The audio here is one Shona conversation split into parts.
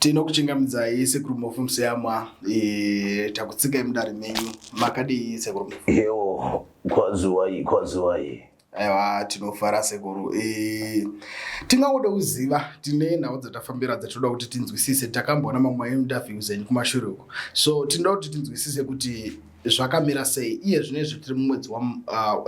Tinokuchingamidza Sekuru mhofu museyamwa takutsika mudare menyu makadi Sekuru mhofu. Yo kwazuwai. Aiwa tinofara Sekuru. Tingangoda kuziva tine nhau dzatafambira dzatoda kuti tinzwisise takamboona mamwe interviews enyu kumashure uko. So tinoda kuti tinzwisise kuti zvakamira sei iye zvinezvi tiri mumwedzi wa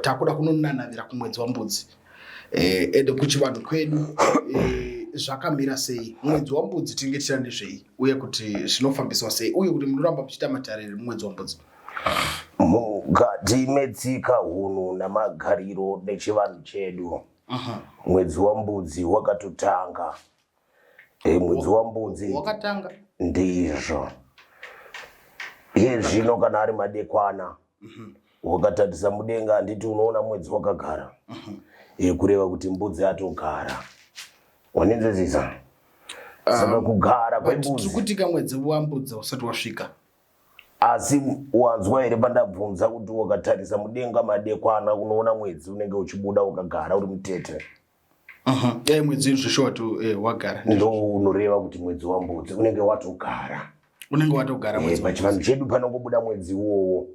takuda kunonanavira kumwedzi wambudzi. Ende kuchivanhu kwedu zvakamira sei mwedzi wambudzi tinenge tichita ndezvei uye kuti zvinofambiswa sei uye kuti munoramba muchiita matarire mumwedzi wambudzi. Mukati metsika hunhu namagariro nechivanhu chedu mwedzi wambudzi wakatotanga. Mwedzi wambudzi wakatanga ndizvo iye zvino kana ari madekwana wakatarisa mudenga handiti unoona mwedzi wakagara kureva kuti mbudzi atogara. Wanenzezisa saka kugara kwembudzi kutika mwedzi wambudzi usati wasvika. Asi wanzwa here pandabvunza kuti wakatarisa mudenga madekwana unoona mwedzi unenge uchibuda ukagara uri mutete. Mwedzi zvishowatu wagara ndo unoreva kuti mwedzi wambudzi unenge watogara. Unenge watogara mwedzi. Pachivanhu chedu panongobuda mwedzi uwowo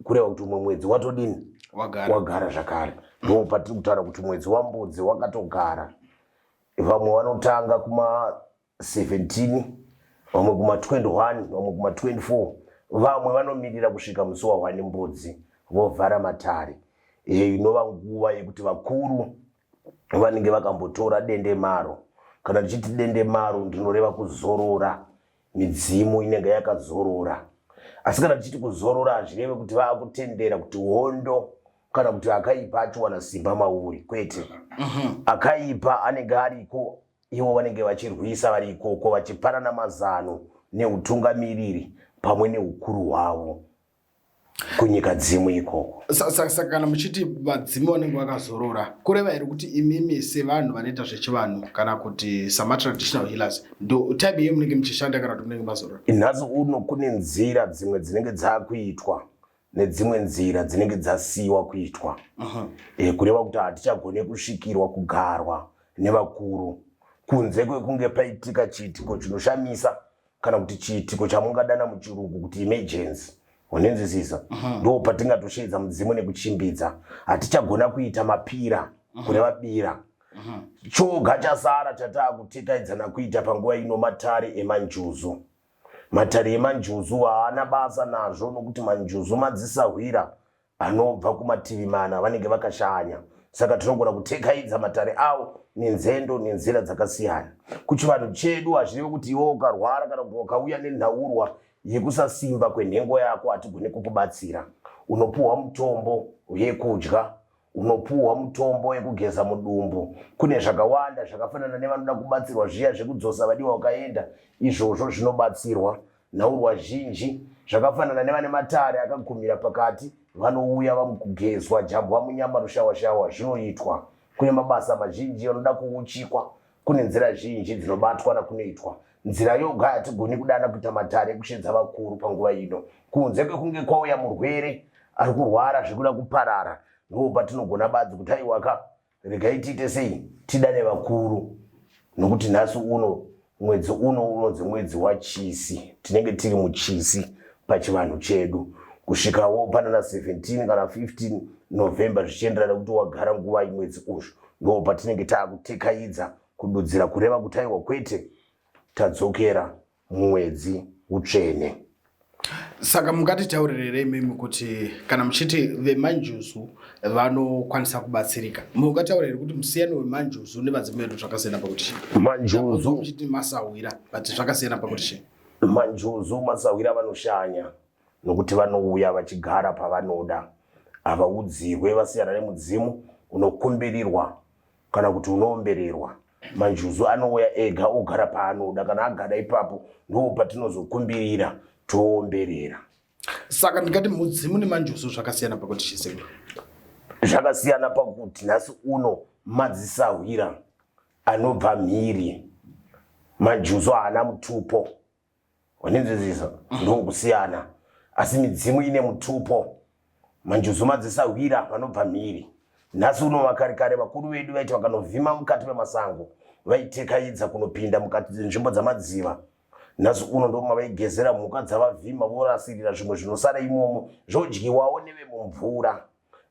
kureva kuti umwe mwedzi watodini wagara zvakare. Ndo patiri kutaura kuti mwedzi wambudzi wakatogara. Vamwe vanotanga kuma 17, vamwe kuma 21, vamwe kuma 24, vamwe vanomirira kusvika musi wa 1 mbudzi vovhara matare. Inova nguva yekuti vakuru vanenge vakambotora dendemaro. Kana ndichiti dendemaro ndinoreva kuzorora, midzimu inenge yakazorora. Asi kana ndichiti kuzorora hazvireve kuti vaakutendera kuti hondo kana kuti akaipa achiwana simba mauri, kwete. Akaipa anenge ariko, ivo vanenge vachirwisa vari ikoko vachipanana mazano neutungamiriri pamwe neukuru hwavo kunyika dzimwe ikoko. Saka kana muchiti vadzimu vanenge vakazorora kureva here kuti imimi sevanhu vanoita zvechivanhu kana kuti traditional healers ndo type iyo munenge muchishanda kana kuti munenge mazorora? Nhasi uno kune nzira dzimwe dzinenge dzakuitwa nedzimwe nzira dzinenge dzasiyiwa kuitwa. Kureva kuti hatichagone kusvikirwa kugarwa nevakuru kunze kwekunge paitika chiitiko chinoshamisa kana kuti chiitiko chamungadana muchirungu kuti emergency. Wanenzwisisa? Ndo patingatosheedza mudzimu nekuchimbidza. Hatichagona kuita mapira kureva bira. Choga chasara chatakutedza kuita panguva ino matare emanjuzu. Matare emanjuzu haana basa nazvo nokuti manjuzu madzisahwira anobva kumativi mana vanenge vakashanya. Saka tinogona kutekaidza matare avo nenzendo nenzira dzakasiyana. Kuchivanhu chedu hazvirevi kuti iwe ukarwara kana kuti ukauya nenhaurwa yekusasimba kwenhengo yako hatigone kukubatsira. Unopuhwa mutombo yekudya, unopuhwa mutombo wekugeza mudumbu. Kune zvakawanda zvakafanana nevanoda kubatsirwa zviya zvekudzosa vadiwa wakaenda, izvozvo zvinobatsirwa. Nhaurwa zhinji zvakafanana nevane matare akagumira pakati vanouya vamukugezwa jambwa munyama rushawashawa zvinoitwa. Kune mabasa mazhinji anoda kuuchikwa, kune nzira zhinji dzinobatwa nakunoitwa. Nzira yoga hatigoni kudana kuita matare ekushedza vakuru panguva ino. Kunze kwekunge kwauya murwere ari kurwara zvekuda kuparara, ndo patinogona badzi kuti aiwaka regai tiite sei tidane vakuru. Nokuti nhasi uno mwedzi uno unonzi mwedzi wachisi, tinenge tiri muchisi pachivanhu chedu. Kusvikawo panana 17 kana 15 November zvichienderana kuti wagara nguva imwedzi uzvo, ndo patinenge taakutekaidza kududzira kureva kuti aiwa kwete tadzokera mumwedzi utsvene. Saka mungatitaurirei mimi kuti kana muchiti vemanjuzu vanokwanisa kubatsirika, mungataurire kuti musiyano wemanjuzu nevadzimu vedu zvakasiyana pakuti manjuzu muchiti masahwira but zvakasiyana pakuti manjuzu masahwira vanoshanya nokuti vanouya vachigara pavanoda, havaudzirwe vasiyana nemudzimu unokumbirirwa kana kuti unoombererwa. Manjuzu anouya ega ogara paanoda, kana agara ipapo ndo patinozokumbirira toomberera. Saka ndingati mudzimu nemanjuzu zvakasiyana pakuti Sekuru? Zvakasiyana pakuti nhasi uno madzisahwira anobva mhiri. Manjuzu haana mutupo. Wanenzwisisa? Ndo kusiyana. Asi midzimu ine mutupo. Manjuzu madzisahwira vanobva mhiri. Nhasi uno vakarekare vakuru vedu vaiti vakanovhima mukati memasango vaitekaidza kunopinda mukati nzvimbo dzamadziva nhasi uno ndomavaigezera mhuka dzavavhima vorasirira zvimwe zvinosara imomo zvodyiwawo nevemumvura.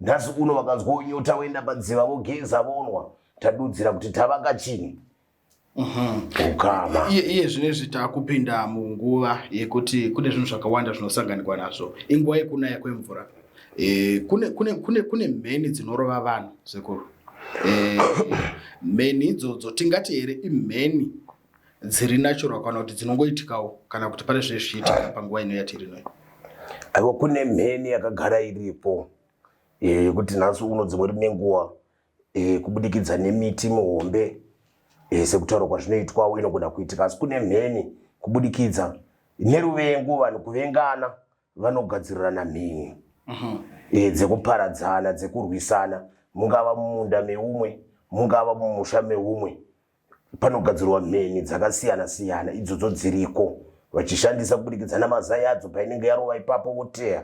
Nhasi uno vakanzwa unyota voenda padziva vogeza vonwa. Tadudzira kuti tavanga chini ukama. Iye zvinezvi takupinda munguva yekuti kune zvinhu zvakawanda zvinosanganikwa nazvo. Inguva yekunaya kwemvura. Kune mheni dzinorova vanhu Sekuru. Mheni idzodzo tingati here imheni dziri natural kana kuti dzinongoitikawo kana kuti pane zvezviitika panguva ino yatiri inoyi? Aiwa, kune mheni yakagara iripo yekuti nhasi uno dzimwe nenguva kubudikidza nemiti mihombe sekutaura kwazvinoitwawo inogona kuitika, asi kune mheni kubudikidza neruvengo, vanhu kuvengana vanogadzirirana mheni dzekuparadzana, dzekurwisana, mungava mumunda meumwe, mungava mumusha meumwe. Panogadzirwa mheni dzakasiyana siyana, idzodzo dziriko vachishandisa kubudikidza namazai adzo painenge yarova ipapo voteya.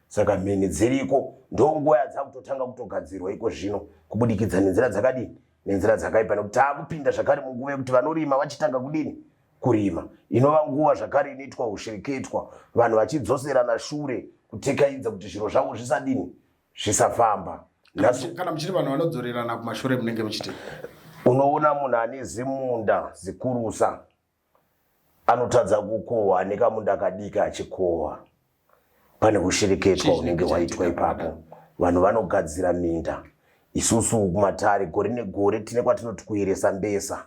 Saka mheni dziriko, ndonguva yadzakutotanga kutogadzirwa iko zvino kubudikidza nenzira dzakadini, nenzira dzakaipa, nekuti taakupinda zvakare munguva yekuti vanorima vachitanga kudini, kurima. Inova nguva zvakare inoitwa ushereketwa, vanhu vachidzoserana shure kutekaidza kuti zviro zvavo zvisadini, zvisafamba. Kana muchiri vanhu vanodzorerana kumashure munenge muchiti unoona munhu ane zimunda zikurusa anotadza kukohwa nekamunda kadika achikohwa. Pane kushereketwa unenge waitwa ipapo, vanhu vanogadzira minda. Isusu kumatare gore negore tine kwatinoti kuyeresa mbesa,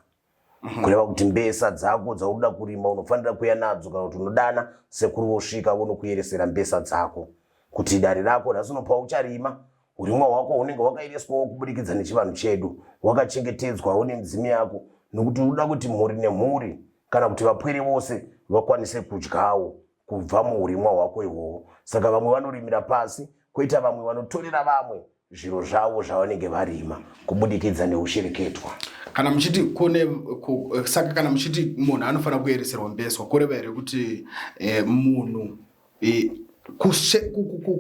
kureva kuti mbesa dzako dzaunoda kurima unofanira kuya nadzo, kana kuti unodana sekuru vosvika vonokuyeresera mbesa dzako kuti dare rako nhasi unopa ucharima. Urimwa hwako unenge hwakaireswawo kubudikidza nechivanhu chedu, hwakachengetedzwawo nemidzimu yako, nokuti unoda kuti mhuri nemhuri kana kuti vapwere vose vakwanise kudyawo kubva muurimwa hwako ihwohwo. Saka vamwe vanorimira pasi, koita vamwe vanotorera vamwe zviro zvavo zvavanenge varima kubudikidza neushereketwa. Kana muchiti saka kana muchiti munhu anofanira kuyereserwa mbeswa, kureva here kuti munhu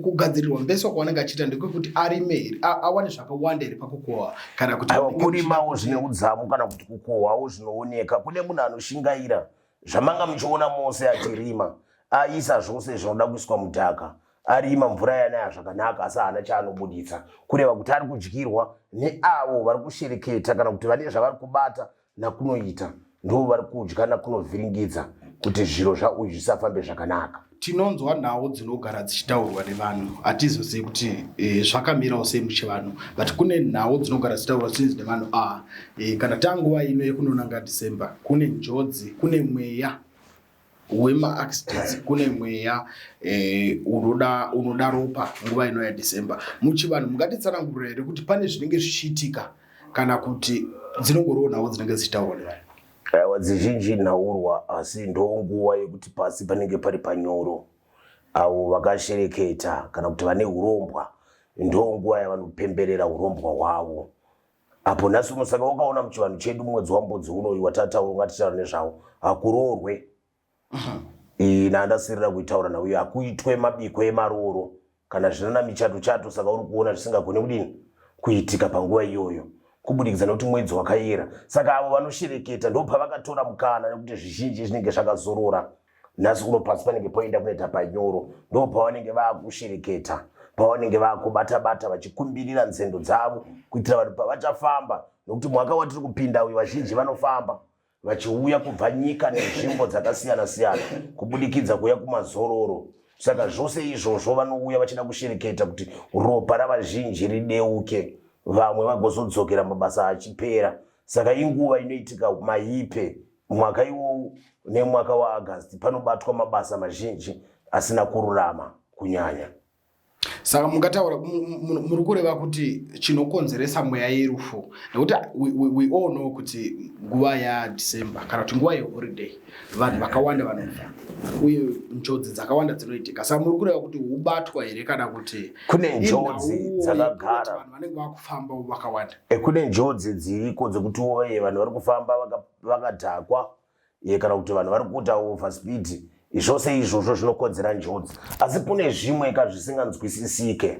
kugadzirirwa mbeswa kwavanenge achiita ndekekuti arime awane zvakawanda here pakukohwa, kana kuti kurimawo zvine udzamu kana kuti kukohwawo zvinooneka. Kune munhu anoshingaira zvamanga muchiona mose achirima, aisa zvose zvinoda kuiswa mudhaka, arima mvura yanaya zvakanaka, asi haana chaanobuditsa, kureva kuti ari kudyirwa neavo vari kushereketa kana kuti vane zvavari kubata nakunoita, ndo vari kudya nakunovhiringidza kuti zviro zvauyu zvisafambe zvakanaka. Tinonzwa nhau dzinogara dzichitaurwa nevanhu, hatizozivi kuti zvakamirawo sei muchivanhu, but kune nhau dzinogara dzichitaurwa zvinzi nevanhu kana tanguva ino yekunonanga December kune njodzi, kune mweya wema-accidents, kune mweya unoda ropa nguva ino yaDecember. Muchivanhu mungatitsanangurira here kuti pane zvinenge zvichiitika kana kuti dzinongoriwo nhau dzinenge dzichitaurwa nevanhu? Aiwa, dzizhinji nhaurwa, asi ndonguva yekuti pasi panenge pari panyoro. Avo vakashereketa kana kuti vane urombwa, ndonguva yavanopemberera urombwa hwavo. Apo nhasi unosaka wakaona muchivanhu chedu mwedzi wambudzi unoyu watataura ngatitaura nezvawo, hakuroorwe. Ndandasirira kuitaura nauyo, hakuitwe mabiko emaroro kana zvinona michato chato, saka uri kuona zvisingagone kudini kuitika panguva iyoyo kubudikidza nekuti mwedzi wakayera. Saka avo vanoshereketa ndopa vakatora mukana, nekuti zvizhinji zvinenge zvakazorora. Nhasi uno pasi panenge poenda kunoita panyoro, ndopa vanenge vakushereketa, pavanenge vakubata-bata vachikumbirira nzendo dzavo kuitira vanhu pavachafamba, nokuti mwaka watiri kupinda uyu vazhinji vanofamba vachiuya kubva nyika nenzvimbo dzakasiyana siyana kubudikidza kuya kumazororo. Saka zvose izvozvo vanouya vachida kushereketa kuti ropa ravazhinji rideuke, vamwe vagozodzokera mabasa achipera. Saka inguva inoitika maipe mwaka iwowu nemwaka waAgasti, panobatwa mabasa mazhinji asina kururama kunyanya. Saka mungataura muri kureva kuti chinokonzeresa mweya yerufu, nekuti we all know kuti nguva yaDecember kana kuti nguva yeholiday vanhu vakawanda vanofa uye njodzi dzakawanda dzinoitika. Saka muri kureva kuti ubatwa here kana kuti kune njodzi dzakagara, vanhu vanenge vakufamba vakawanda? Kune njodzi dziriko dzekuti vanhu vari kufamba vakadhakwa, kana kuti vanhu vari kuita overspeed. Zvose izvozvo zvinokonzera njodzi, asi kune zvimwe zvisinganzwisisike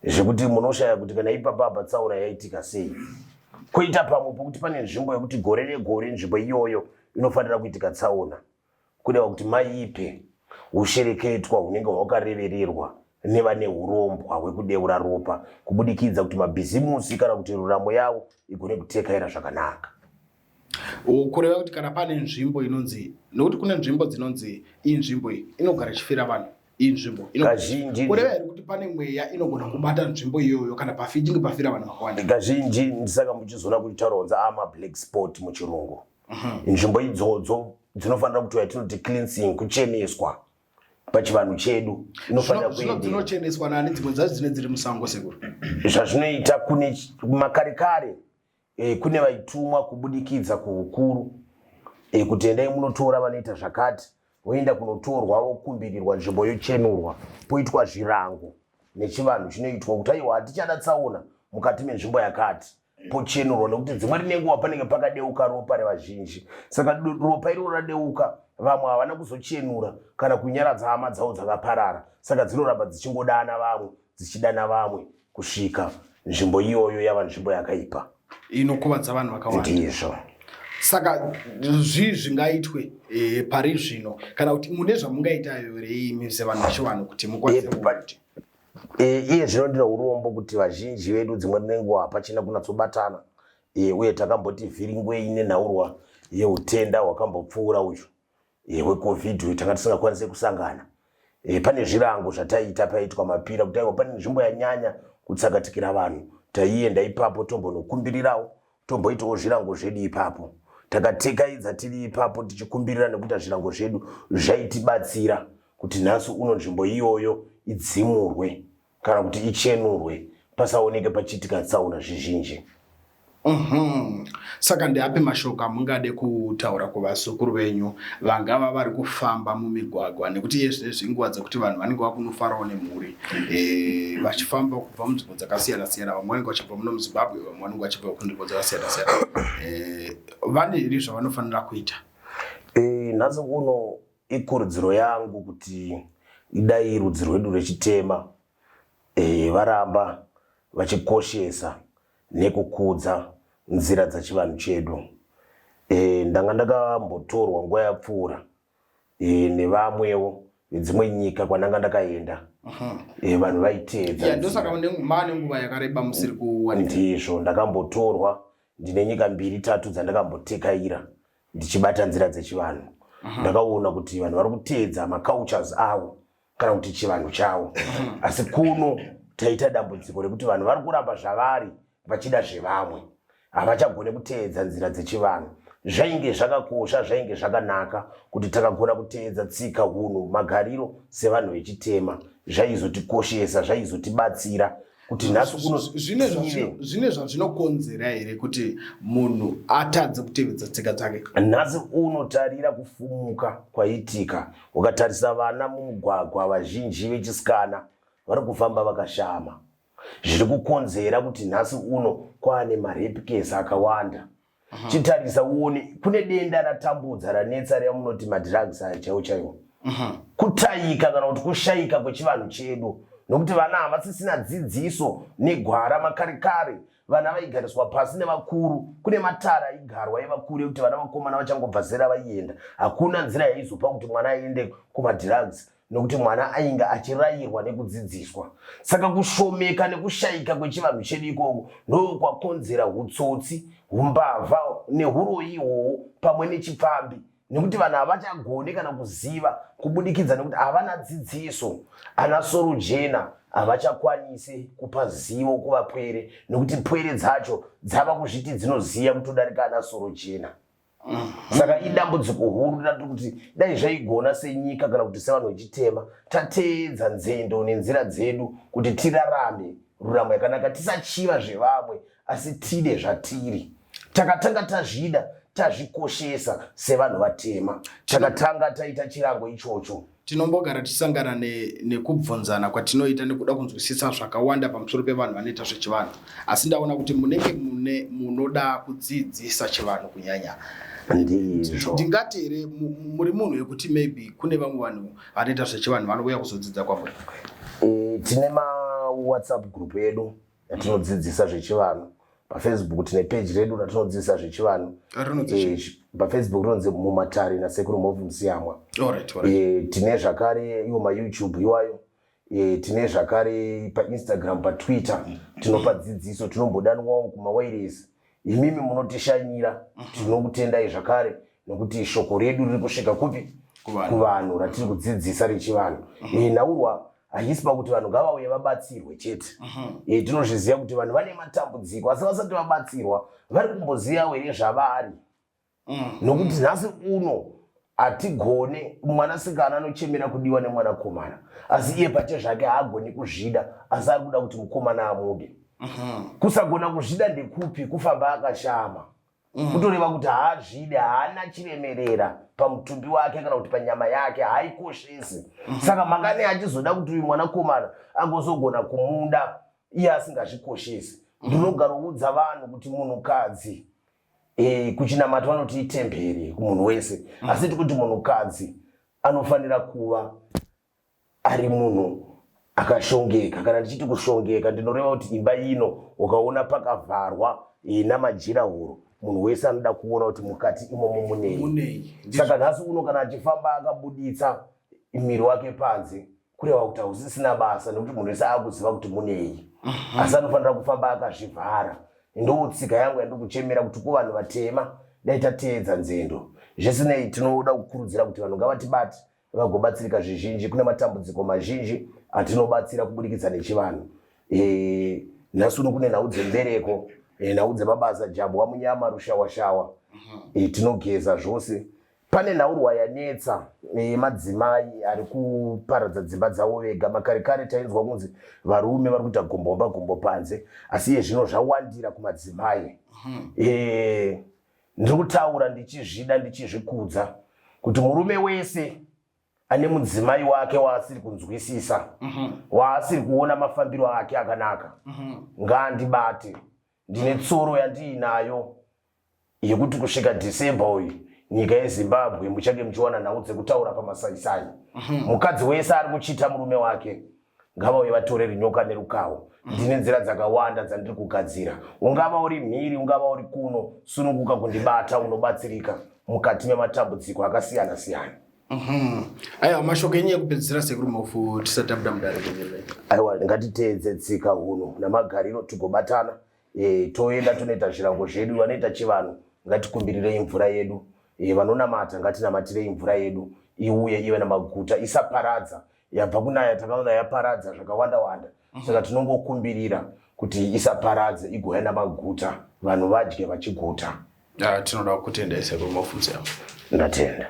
zvekuti munoshaya kuti kana ipapa tsaona yaitika sei. Koita pamwe pokuti pane nzvimbo yekuti gore negore nzvimbo iyoyo inofanira kuitika tsaona, kureva kuti maipe ushereketwa hunenge hwakarevererwa nevane urombwa hwekudeura ropa kubudikidza kuti mabhizimusi kana kuti ruramo yavo igone kutekaira zvakanaka. Kureva kuti kana pane nzvimbo inonzi, nokuti kune nzvimbo dzinonzi iyi nzvimbo iyi inogara ichifira vanhu, iyi nzvimbo kazhinji kureva here kuti pane mweya inogona kubata nzvimbo iyoyo kana pachinge pafira vanhu vakawanda. Kazhinji ndisaka muchizoona kuti taronza black spot muchirungu. Nzvimbo idzodzo dzinofanira kuti yatinoti cleansing, kucheneswa pachivanhu chedu inofanira kuenda. Dzinocheneswa nani dzimwe dzacho dzine dziri musango Sekuru? Zvazvinoita kune makare kune vaitumwa kubudikidza kuukuru kuti endai munotora vanoita zvakati, voenda kunotorwa vokumbirirwa nzvimbo yochenurwa, poitwa zvirango nechivanhu chinoitwa kuti aiwa hatichada tsaona mukati menzvimbo yakati, pochenurwa nekuti dzimwe rinenguva panenge pakadeuka ropa revazhinji. Saka ropa iro radeuka, vamwe havana kuzochenura kana kunyaradza hama dzavo dzakaparara, saka dzinoramba dzichingodana vamwe dzichidana vamwe kusvika nzvimbo iyoyo yava nzvimbo yakaipa inokuvadza vanhu vakawanda. Ndizvo. Saka zvingaitwe pari zvino kana kuti mune zvamungaitayo imi sevanhu vachivanhu kuti mukwanise kuti iye zvino ndine urombo kuti vazhinji vedu dzimwe nenguva hapachina kunatsobatana uye takamboti vhiringwei nenhaurwa yeutenda hwakambopfuura uyu hwecovid uyu tanga tisingakwanise kusangana. Pane zvirango zvataita paitwa mapira kuti aiwa pane nzvimbo yanyanya kutsakatikira vanhu, taienda ipapo tombonokumbirirawo, tomboitawo zvirango zvedu ipapo, takatekaidza tiri ipapo tichikumbirira nekuti zvirango zvedu zvaitibatsira kuti nhasi uno nzvimbo iyoyo idzimurwe kana kuti ichenurwe pasaoneke pachiitika tsaona zvizhinji. Saka ndeape mashoko amungade kutaura kuvasukuru venyu vangava vari kufamba mumigwagwa, nekuti yezvinezvi inguva dzekuti vanhu vanenge vakunofarawo nemhuri vachifamba kubva munzvimbo dzakasiyana siyana, vamwe vanenge vachibva muno muZimbabwe, vamwe vanenge vachibva kunzvimbo dzakasiyana siyana. Vane here zvavanofanira kuita? Nhasi uno ikurudziro yangu kuti idai rudzi rwedu rwechitema varamba vachikoshesa nekukudza nzira dzachivanhu chedu. Ndanga ndakambotorwa nguva yapfuura nevamwewo nedzimwe nyika kwananga ndakaenda, vanhu vaiteedza. Ndosaka mane nguva yakareba musiri kuwanika. Ndizvo, ndakambotorwa, ndine nyika 2-3 dzandakambotekaira ndichibata nzira dzechivanhu. Ndakaona kuti vanhu vari kuteedza macultures avo kana kuti chivanhu chavo, asi kuno taita dambudziko rekuti vanhu vari kuramba zvavari vachida zvevamwe, havachagone kuteedza nzira dzechivanhu. Zvainge zvakakosha, zvainge zvakanaka kuti takagona kuteedza tsika, hunhu, magariro sevanhu vechitema. Zvaizotikoshesa, zvaizotibatsira kuti nhasi kuno zvine zvazvinokonzera here kuti munhu atadze kutevedza tsika dzake. Nhasi unotarira kufumuka kwaitika, ukatarisa vana mumugwagwa vazhinji vechisikana vari kufamba vakashama, zviri kukonzera kuti nhasi uno kwane marape case akawanda. Chitarisa uone kune denda ratambudza ranetsa remunoti madrugs aya chaiwo chaiwo, kutayika kana kuti kushayika kwechivanhu chedu, nokuti vana havasisina dzidziso negwara makarekare. Vana vaigariswa pasi nevakuru, kune matara aigarwa evakuru ekuti vana vakomana vachangobva zera vaienda. Hakuna nzira yaizopa kuti mwana aende kumadrugs, nokuti mwana ainge achirayirwa nekudzidziswa. Saka kushomeka nekushayika kwechivanhu chedu ikoko ndokwakonzera utsotsi, umbavha nehuroyi ihwohwo pamwe nechipfambi, nekuti vanhu havachagone kana kuziva kubudikidza nekuti havana dzidziso. Ana sorojena havachakwanisi kupa zivo kuvapwere, nekuti pwere dzacho dzava kuzviti dzinoziya kutodarika ana sorojena. Saka idambudziko huru ratiri kuti dai zvaigona senyika kana kuti sevanhu vechitema tateedza nzendo nenzira dzedu kuti tirarame ruramo yakanaka, tisachiva zvevamwe asi tide zvatiri. Takatanga tazvida, tazvikoshesa sevanhu vatema, takatanga taita chirango ichocho. Tinombogara tisangana nekubvunzana kwatinoita nekuda kunzwisisa zvakawanda pamusoro pevanhu vanoita zvechivanhu, asi ndaona kuti munenge munoda kudzidzisa chivanhu kunyanya. Ndingati here muri munhu yekuti maybe kune vamwe vanhu vanoita zvechivanhu vanouya kuzodzidza kwamuri? Tine WhatsApp group yedu yatinodzidzisa zvechivanhu, pafacebook tine page redu ratinodzidzisa zvechivanhu pafacebook rinonzi mumatare nasekuru mhofu musiyamwa. Tine zvakare iwo mayoutube iwayo, tine zvakare painstagram, patwitter tinopa dzidziso, tinombodanwawo kumawayiresi. Imimi munotishanyira, tinokutendai zvakare nokuti shoko redu riri kusvika kupi kuvanhu ratiri kudzidzisa rechivanhu. Nhaurwa haisi pakuti vanhu ngavauye vabatsirwe chete. Tinozviziva kuti vanhu vane matambudziko asi vasati vabatsirwa vari kumbozivawo here zvavari. Nokuti nhasi uno hatigone, mwanasikana anochemera kudiwa nemwanakomana asi iye pache zvake haagoni kuzvida asi ari kuda kuti mukomana amude. Kusagona kuzvida ndekupi? Kufamba akashama, kutoreva kuti haazvide, haana chiremerera pamutumbi wake kana kuti panyama yake, haikoshesi. Saka mangani achizoda kuti uyu mwanakomana angozogona kumunda iye asingazvikoshesi. Ndinogaroudza vanhu kuti munhukadzi kuchinamata vanoti itemberi kumunhu wese, asi tikuti munhukadzi anofanira kuva ari munhu akashongeka. Kana ndichiti kushongeka ndinoreva kuti imba ino ukaona pakavharwa namajirahoro, munhu wese anoda kuona kuti mukati imomo munei. Saka nhasi uno kana achifamba akabuditsa miri wake panze, kureva kuti hausisina basa nekuti munhu wese akuziva kuti munei. Asi anofanira kufamba akazvivhara. Ndotsika yangu yandikuchemera kuti kuvanhu vatema dai tateedza nzendo. Zvisinei tinoda kukurudzira kuti vanhu ngavatibate vagobatsirika zvizhinji. Kune matambudziko mazhinji atinobatsira kubudikidza nechivanhu. Nhasi uno kune nhau dzembereko, nhau dzemabasa, jambwa munyama, rushawashawa, tinogeza zvose. Pane nhaurwa yanetsa madzimai ari kuparadza dzimba dzavo vega. Makare kare tainzwa kunzi varume vari kuita gombo panze, asi iye zvino zvawandira kumadzimai. Ndiri kutaura ndichizvida ndichizvikudza kuti murume wese ane mudzimai wake waasiri kunzwisisa, waasiri kuona mafambiro ake akanaka, ngaandibate. Ndine tsoro yandiinayo yekuti kusvika December uyu nyika yeZimbabwe muchange muchiwana nhau dzekutaura pamasaisai. Mukadzi wese ari kuchita murume wake ngavauye vatorere nyoka nerukawo. Ndine nzira dzakawanda dzandiri kugadzira. Ungava uri mhiri, ungava uri kuno, sununguka kundibata, unobatsirika mukati mematambudziko akasiyana siyana. Aiwa, mashoko enyu ekupedzisira Sekuru mhofu tisati tabuda mudare kwenyerere. Aiwa, ngatiteedze tsika uno namagariro tigobatana. Toenda tonoita zvirango zvedu, vanoita chivanhu ngatikumbirire mvura yedu. Vanonamata ngatinamatire mvura yedu iuye ive namaguta, isaparadza. Yabva kunaya takaona yaparadza zvakawanda wanda. Saka tinongokumbirira kuti isaparadze igouya namaguta, vanhu vadye vachiguta. Tinoda kutenda Sekuru mhofu. Ndatenda.